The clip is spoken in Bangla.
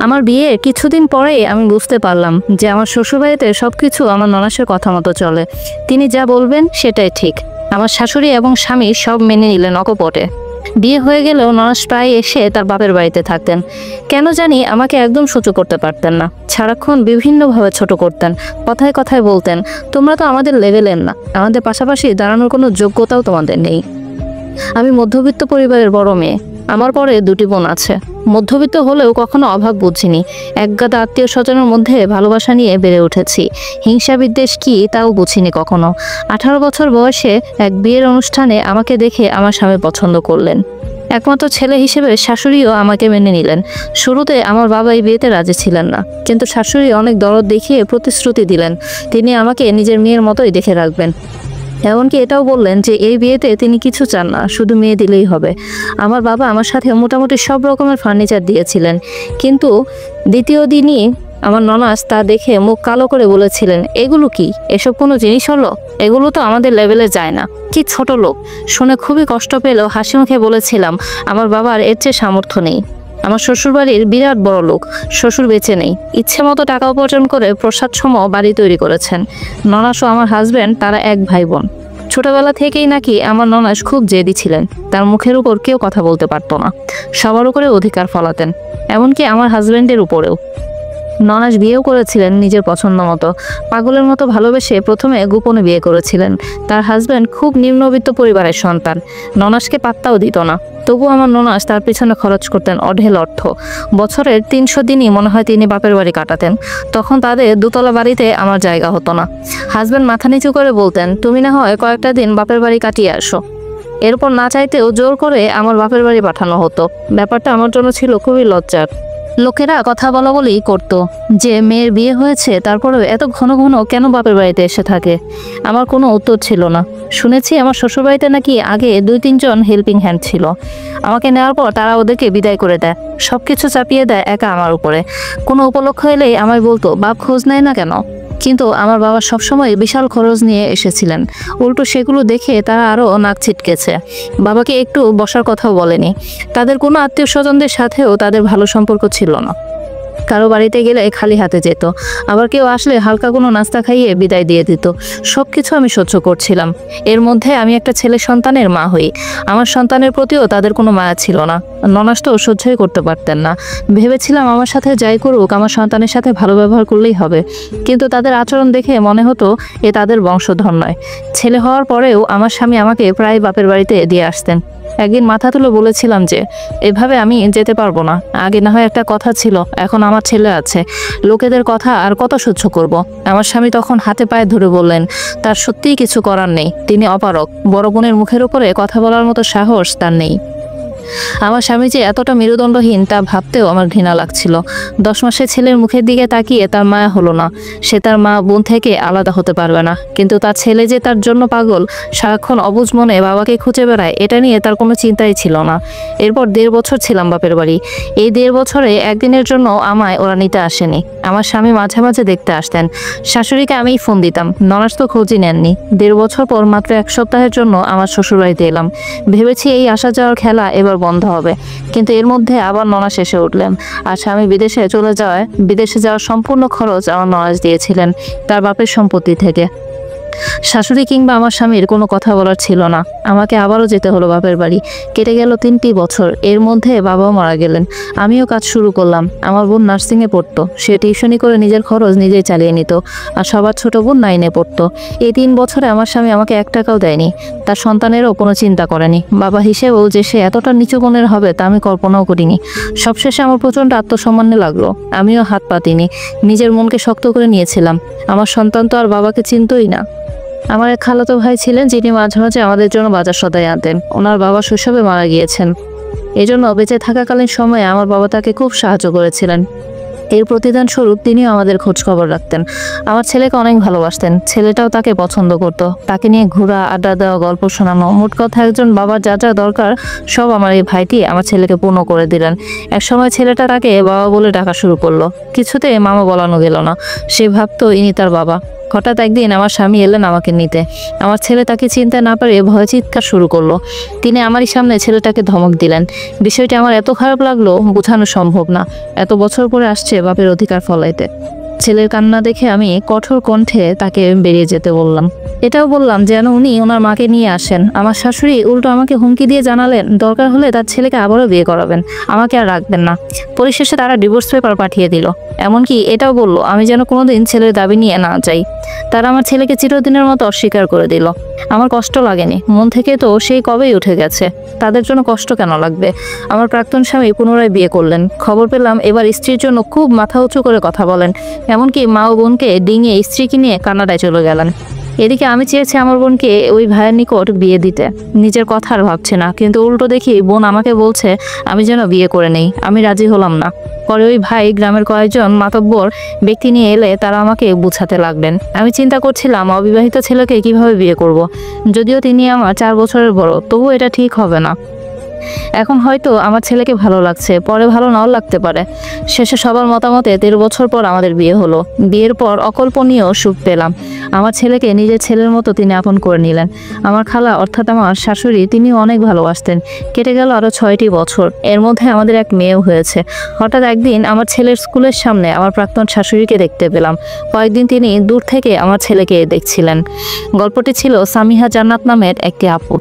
আমার বিয়ের কিছুদিন পরেই আমি বুঝতে পারলাম যে আমার শ্বশুরবাড়িতে সবকিছু আমার ননাসের কথা মতো চলে। তিনি যা বলবেন সেটাই ঠিক। আমার শাশুড়ি এবং স্বামী সব মেনে নিলেন অকপটে। বিয়ে হয়ে গেলেও ননাস প্রায় এসে তার বাপের বাড়িতে থাকতেন। কেন জানি আমাকে একদম সহ্য করতে পারতেন না। সারাক্ষণ বিভিন্নভাবে ছোট করতেন, কথায় কথায় বলতেন, তোমরা তো আমাদের লেভেলের না, আমাদের পাশাপাশি দাঁড়ানোর কোনো যোগ্যতাও তোমাদের নেই। আমি মধ্যবিত্ত পরিবারের বড় মেয়ে। আমার পরে দুটি বোন আছে। মধ্যবিত্ত হলেও কখনো অভাব বুঝিনি। একগাদা আত্মীয় স্বজনের মধ্যে ভালোবাসা নিয়ে বেড়ে উঠেছি। হিংসা বিদ্বেষ কি তাও বুঝিনি কখনো। 18 বছর বয়সে এক বিয়ের অনুষ্ঠানে আমাকে দেখে আমার স্বামী পছন্দ করলেন। একমাত্র ছেলে হিসেবে শাশুড়িও আমাকে মেনে নিলেন। শুরুতে আমার বাবা এই বিয়েতে রাজি ছিলেন না, কিন্তু শাশুড়ি অনেক দরদ দেখিয়ে প্রতিশ্রুতি দিলেন তিনি আমাকে নিজের মেয়ের মতোই দেখে রাখবেন। এমনকি এটাও বললেন যে এই বিয়েতে তিনি কিছু চান না, শুধু মেয়ে দিলেই হবে। আমার বাবা আমার সাথে মোটামুটি সব রকমের ফার্নিচার দিয়েছিলেন, কিন্তু দ্বিতীয় দিনই আমার ননাস তা দেখে মুখ কালো করে বলেছিলেন, এগুলো কি, এসব কোনো জিনিস হলো? এগুলো তো আমাদের লেভেলে যায় না, কি ছোট লোক। শুনে খুবই কষ্ট পেলেও হাসি মুখে বলেছিলাম আমার বাবার এর চেয়ে সামর্থ্য নেই। আমার শ্বশুরবাড়ির বিরাট বড় লোক, শ্বশুর বেঁচে নেই, ইচ্ছে মতো টাকা উপার্জন করে প্রসাদসম বাড়ি তৈরি করেছেন। ননাস ও আমার হাজব্যান্ড তারা এক ভাই বোন। ছোটবেলা থেকেই নাকি আমার ননাস খুব জেদি ছিলেন। তার মুখের উপর কেউ কথা বলতে পারতো না, সবার উপরে অধিকার ফলাতেন, এমনকি আমার হাজব্যান্ডের উপরেও। ননাস বিয়েও করেছিলেন নিজের পছন্দ মতো, পাগলের মতো ভালোবেসে প্রথমে গোপনে বিয়ে করেছিলেন। তার হাজব্যান্ড খুব নিম্নবিত্ত পরিবারের সন্তান, ননাসকে পাত্তাও দিত না। তবু আমার ননাস তার পিছনে খরচ করতেন অঢেল অর্থ। বছরের 300 দিনই মনে হয় তিনি বাপের বাড়ি কাটাতেন। তখন তাদের দোতলা বাড়িতে আমার জায়গা হতো না। হাজব্যান্ড মাথা নিচু করে বলতেন, তুমি না হয় কয়েকটা দিন বাপের বাড়ি কাটিয়ে আসো। এরপর না চাইতেও জোর করে আমার বাপের বাড়ি পাঠানো হতো। ব্যাপারটা আমার জন্য ছিল খুবই লজ্জার। লোকেরা কথা বলা বলেই করতো যে মেয়ের বিয়ে হয়েছে তারপরেও এত ঘন ঘন কেন বাপের বাড়িতে এসে থাকে। আমার কোনো উত্তর ছিল না। শুনেছি আমার শ্বশুরবাড়িতে নাকি আগে 2-3 জন হেল্পিং হ্যান্ড ছিল। আমাকে নেওয়ার পর তারা ওদেরকে বিদায় করে দেয়, সব কিছু চাপিয়ে দেয় একা আমার উপরে। কোনো উপলক্ষ এলেই আমায় বলতো, বাপ খোঁজ নেয় না কেন? কিন্তু আমার বাবা সবসময় বিশাল খরচ নিয়ে এসেছিলেন। উল্টো সেগুলো দেখে তারা আরও নাক ছিটকেছে। বাবাকে একটু বসার কথাও বলেনি। তাদের কোনো আত্মীয় স্বজনদের সাথেও তাদের ভালো সম্পর্ক ছিল না। কারো বাড়িতে গেলে খালি হাতে যেত, আবার কেউ আসলে হালকা কোনো নাস্তা খাইয়ে বিদায় দিয়ে দিত। সব কিছু আমি সহ্য করছিলাম। এর মধ্যে আমি একটা ছেলে সন্তানের মা হই। আমার সন্তানের প্রতিও তাদের কোনো মায়া ছিল না। ননাস তো সহ্যই করতে পারতেন না। ভেবেছিলাম আমার সাথে যাই করুক আমার সন্তানের সাথে ভালো ব্যবহার করলেই হবে, কিন্তু তাদের আচরণ দেখে মনে হতো এ তাদের বংশধর নয়। ছেলে হওয়ার পরেও আমার স্বামী আমাকে প্রায় বাপের বাড়িতে দিয়ে আসতেন। একদিন মাথা তুলে বলেছিলাম যে এভাবে আমি যেতে পারবো না। আগে না হয় একটা কথা ছিল, এখন আমার ছেলে আছে, লোকেদের কথা আর কত সহ্য করব। আমার স্বামী তখন হাতে পায়ে ধরে বললেন তার সত্যিই কিছু করার নেই, তিনি অপারগ। বড় বোনের মুখের উপরে কথা বলার মতো সাহস তার নেই। আমার স্বামী যে এতটা মেরুদণ্ডহীন তা ভাবতেও আমার ঘৃণা লাগছিল। 10 মাসের ছেলের মুখের দিকে তাকিয়ে তার মায়া হলো না। সে তার মা বোন থেকে আলাদা হতে পারবে না, কিন্তু তার ছেলে যে তার জন্য পাগল, সারাক্ষণ অবুঝ মনে বাবাকে খুঁজে বেড়ায়, এটা নিয়ে তার কোনো চিন্তাই ছিল না। এরপর 1.5 বছর ছিলাম বাপের বাড়ি। এই 1.5 বছরে একদিনের জন্য আমায় ওরা নিতে আসেনি। আমার স্বামী মাঝে মাঝে দেখতে আসতেন। শাশুড়িকে আমিই ফোন দিতাম, ননাস তো খোঁজই নেননি। 1.5 বছর পর মাত্র 1 সপ্তাহের জন্য আমার শ্বশুরবাড়িতে এলাম। ভেবেছি এই আসা যাওয়ার খেলা এবার বন্ধ হবে, কিন্তু এর মধ্যে আবার ননাস এসে উঠলেন। আর স্বামী বিদেশে চলে যাওয়ায় বিদেশে যাওয়ার সম্পূর্ণ খরচ আমার ননাস দিয়েছিলেন তার বাপের সম্পত্তি থেকে। শাশুড়ি কিংবা আমার স্বামীর কোনো কথা বলার ছিল না। আমাকে আবারও যেতে হলো বাপের বাড়ি। কেটে গেল 3টি বছর। এর মধ্যে বাবাও মারা গেলেন। আমিও কাজ শুরু করলাম। আমার বোন নার্সিংয়ে পড়তো, সে টিউশনি করে নিজের খরচ নিজেই চালিয়ে নিত। আর সবার ছোট বোন 9-এ পড়তো। এই 3 বছরে আমার স্বামী আমাকে 1 টাকাও দেয়নি, তার সন্তানেরও কোনো চিন্তা করেনি। বাবা হিসেবেও যে সে এতটা নিচু মনের হবে তা আমি কল্পনাও করিনি। সবশেষে আমার প্রচণ্ড আত্মসম্মানে লাগলো। আমিও হাত পাতিনি, নিজের মনকে শক্ত করে নিয়েছিলাম। আমার সন্তান তো আর বাবাকে চিনতই না। আমার এক খালাতো ভাই ছিলেন যিনি মাঝে মাঝে আমাদের জন্য বাজার সদাই আনতেন। ওনার বাবা শৈশবে মারা গিয়েছেন, এজন্য বেঁচে থাকাকালীন সময়ে আমার বাবা তাকে খুব সাহায্য করেছিলেন। এর প্রতিদান স্বরূপ তিনিও আমাদের খোঁজ খবর রাখতেন। আমার ছেলেকে অনেক ভালোবাসতেন, ছেলেটাও তাকে পছন্দ করত। তাকে নিয়ে ঘোরা, আড্ডা দেওয়া, গল্প শোনানো, মোট কথা একজন বাবার যা যা দরকার সব আমার এই ভাইটি আমার ছেলেকে পূর্ণ করে দিলেন। একসময় ছেলেটা তাকে বাবা বলে ডাকা শুরু করলো। কিছুতে মামা বলানো গেল না, সে ভাবতো ইনি তার বাবা। হঠাৎ একদিন আমার স্বামী এলেন আমাকে নিতে। আমার ছেলে তাকে চিনতে না পারে ভয়ে চিৎকার শুরু করলো। তিনি আমারই সামনে ছেলেটাকে ধমক দিলেন। বিষয়টি আমার এত খারাপ লাগলো, বোঝানো সম্ভব না। এত বছর পরে আসছে বাপের অধিকার ফলাইতে। ছেলের কান্না দেখে আমি কঠোর কণ্ঠে তাকে বেরিয়ে যেতে বললাম। এটাও বললাম যেন উনি ওনার মাকে নিয়ে আসেন। আমার শাশুড়ি উল্টো আমাকে হুমকি দিয়ে জানালেন দরকার হলে তার ছেলেকে আবারও বিয়ে করাবেন, আমাকে আর রাখবেন না। পরিশেষে তারা ডিভোর্স পেপার পাঠিয়ে দিল। এমনকি এটাও বললো আমি যেন কোনোদিন ছেলের দাবি নিয়ে না যাই। তারা আমার ছেলেকে চিরদিনের মতো অস্বীকার করে দিল। আমার কষ্ট লাগেনি, মন থেকে তো সেই কবেই উঠে গেছে। তাদের জন্য কষ্ট কেন লাগবে? আমার প্রাক্তন স্বামী পুনরায় বিয়ে করলেন। খবর পেলাম এবার স্ত্রীর জন্য খুব মাথা উঁচু করে কথা বলেন। এমনকি মা ও বোনকে ডিঙিয়ে স্ত্রীকে নিয়ে কানাডায় চলে গেলেন। এদিকে আমি চেয়েছি আমার বোনকে ওই ভাইয়ের নিকট বিয়ে দিতে, নিজের কথা আর ভাবছে না। কিন্তু উল্টো দেখি বোন আমাকে বলছে আমি যেন বিয়ে করে নেই। আমি রাজি হলাম না। পরে ওই ভাই গ্রামের কয়েকজন মাতব্বর ব্যক্তি নিয়ে এলে তারা আমাকে বুঝাতে লাগলেন। আমি চিন্তা করছিলাম অবিবাহিত ছেলেকে কিভাবে বিয়ে করব। যদিও তিনি আমার 4 বছরের বড়, তবু এটা ঠিক হবে না। এখন হয়তো আমার ছেলেকে ভালো লাগছে, পরে ভালো নাও লাগতে পারে। শেষে সবার মতামতে 13 বছর পর আমাদের বিয়ে হলো। বিয়ের পর অকল্পনীয় সুখ পেলাম। আমার ছেলেকে নিজের ছেলের মতো তিনি আপন করে নিলেন। আমার খালা অর্থাৎ আমার শাশুড়ি, তিনি অনেক ভালোবাসতেন। কেটে গেল আরো 6টি বছর। এর মধ্যে আমাদের এক মেয়েও হয়েছে। হঠাৎ একদিন আমার ছেলের স্কুলের সামনে আমার প্রাক্তন শাশুড়িকে দেখতে পেলাম। কয়েকদিন তিনি দূর থেকে আমার ছেলেকে দেখছিলেন। গল্পটি ছিল সামিহা জান্নাত নামের একটি আপু।